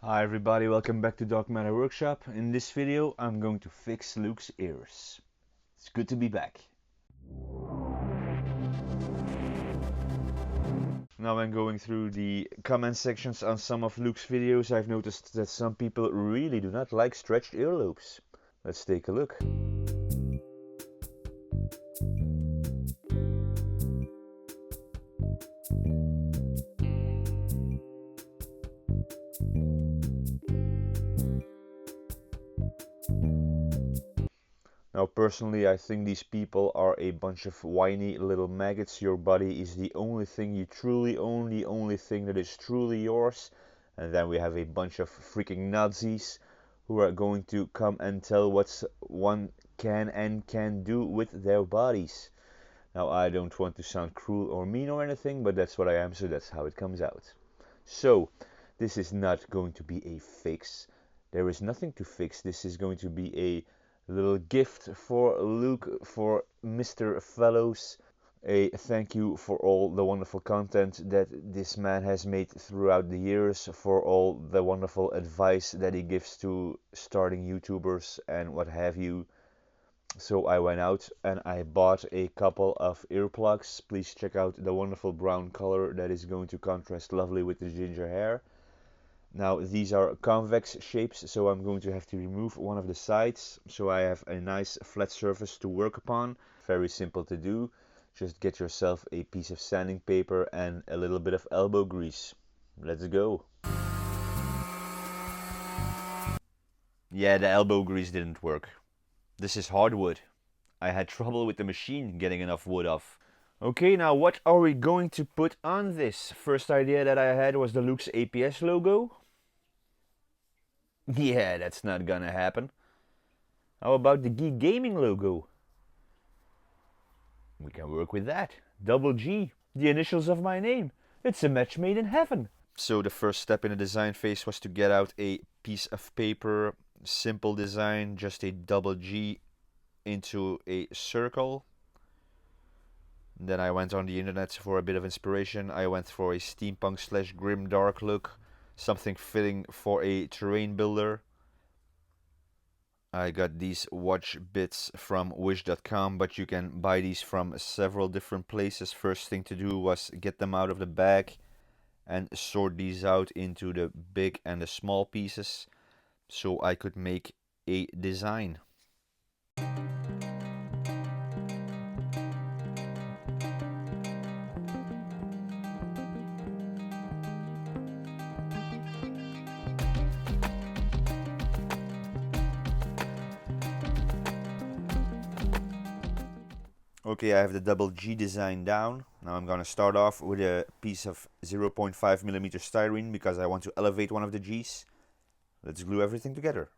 Hi everybody, welcome back to Dark Matter Workshop. In this video I'm going to fix Luke's ears. It's good to be back. Now when going through the comment sections on some of Luke's videos, I've noticed that some people really do not like stretched earlobes. Let's take a look. Now personally I think these people are a bunch of whiny little maggots. Your body is the only thing you truly own, the only thing that is truly yours. And then we have a bunch of freaking Nazis who are going to come and tell what one can and can't do with their bodies. Now I don't want to sound cruel or mean or anything, but that's what I am, so that's how it comes out. So this is not going to be a fix. There is nothing to fix. This is going to be a little gift for Luke, for Mr. Fellows. A thank you for all the wonderful content that this man has made throughout the years, for all the wonderful advice that he gives to starting YouTubers and what have you. So I went out and I bought a couple of earplugs. Please check out the wonderful brown color that is going to contrast lovely with the ginger hair. Now these are convex shapes, so I'm going to have to remove one of the sides so I have a nice flat surface to work upon. Very simple to do. Just get yourself a piece of sanding paper and a little bit of elbow grease. Let's go. Yeah, the elbow grease didn't work. This is hardwood. I had trouble with the machine getting enough wood off. Okay, now what are we going to put on this? First idea that I had was the Luke's APS logo. Yeah, that's not gonna happen. How about the Geek Gaming logo? We can work with that. Double G, the initials of my name. It's a match made in heaven. So the first step in the design phase was to get out a piece of paper, simple design, just a double G into a circle. Then I went on the internet for a bit of inspiration. I went for a steampunk / grimdark look, something fitting for a terrain builder. I got these watch bits from wish.com, but you can buy these from several different places. First thing to do was get them out of the bag and sort these out into the big and the small pieces so I could make a design. Okay, I have the double G design down. Now I'm gonna start off with a piece of 0.5mm styrene because I want to elevate one of the G's. Let's glue everything together.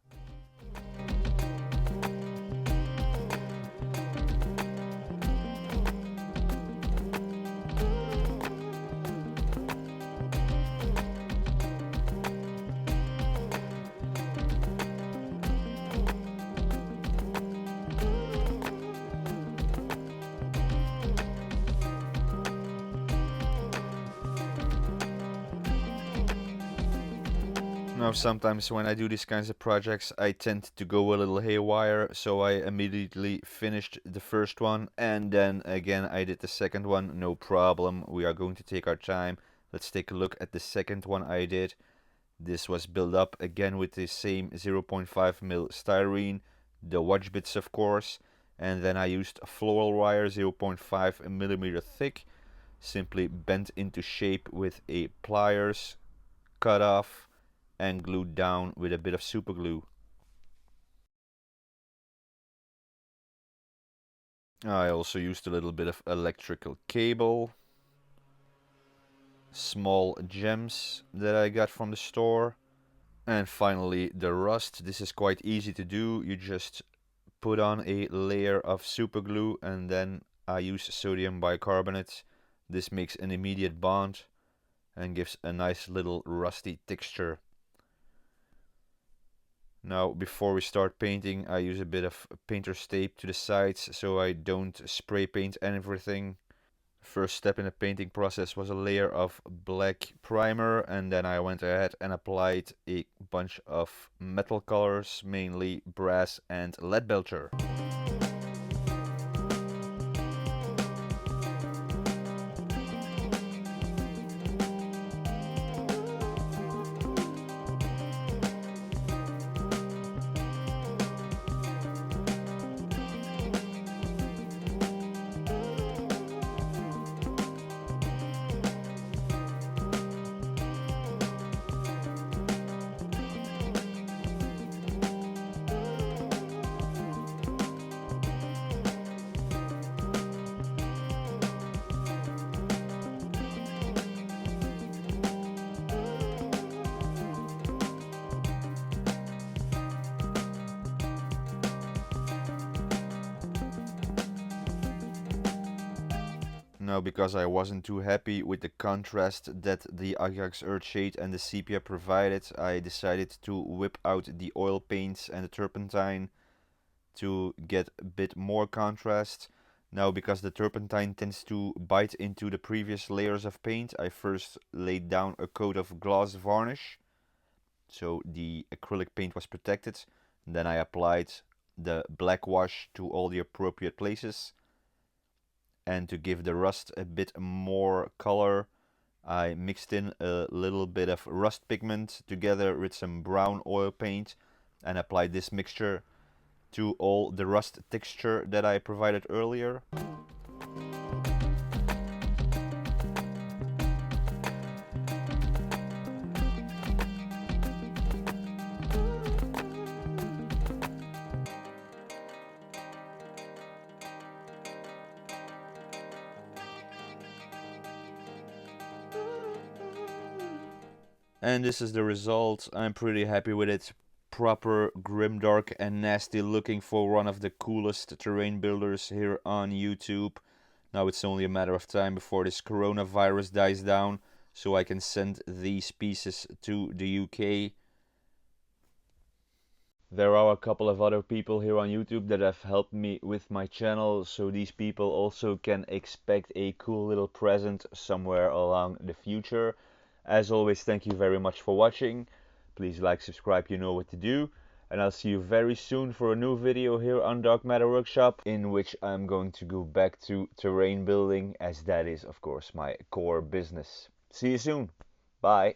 Now sometimes when I do these kinds of projects I tend to go a little haywire, so I immediately finished the first one and then again I did the second one, no problem. We are going to take our time. Let's take a look at the second one I did. This was built up again with the same 0.5mm styrene, the watch bits of course, and then I used floral wire 0.5mm thick, simply bent into shape with a pliers, cut off and glued down with a bit of super glue. I also used a little bit of electrical cable, small gems that I got from the store, and finally the rust. This is quite easy to do. You just put on a layer of super glue and then I use sodium bicarbonate. This makes an immediate bond and gives a nice little rusty texture. Now before we start painting I use a bit of painter's tape to the sides so I don't spray paint everything. First step in the painting process was a layer of black primer, and then I went ahead and applied a bunch of metal colors, mainly brass and lead belcher. Now, because I wasn't too happy with the contrast that the Ajax Earthshade and the sepia provided, I decided to whip out the oil paints and the turpentine to get a bit more contrast. Now, because the turpentine tends to bite into the previous layers of paint, I first laid down a coat of gloss varnish, so the acrylic paint was protected. Then I applied the black wash to all the appropriate places. And to give the rust a bit more color, I mixed in a little bit of rust pigment together with some brown oil paint and applied this mixture to all the rust texture that I provided earlier. And this is the result. I'm pretty happy with it. Proper grimdark and nasty looking for one of the coolest terrain builders here on YouTube. Now it's only a matter of time before this coronavirus dies down, so I can send these pieces to the UK. There are a couple of other people here on YouTube that have helped me with my channel, so these people also can expect a cool little present somewhere along the future. As always, thank you very much for watching. Please like, subscribe, you know what to do. And I'll see you very soon for a new video here on Dark Matter Workshop, in which I'm going to go back to terrain building, as that is of course my core business. See you soon. Bye.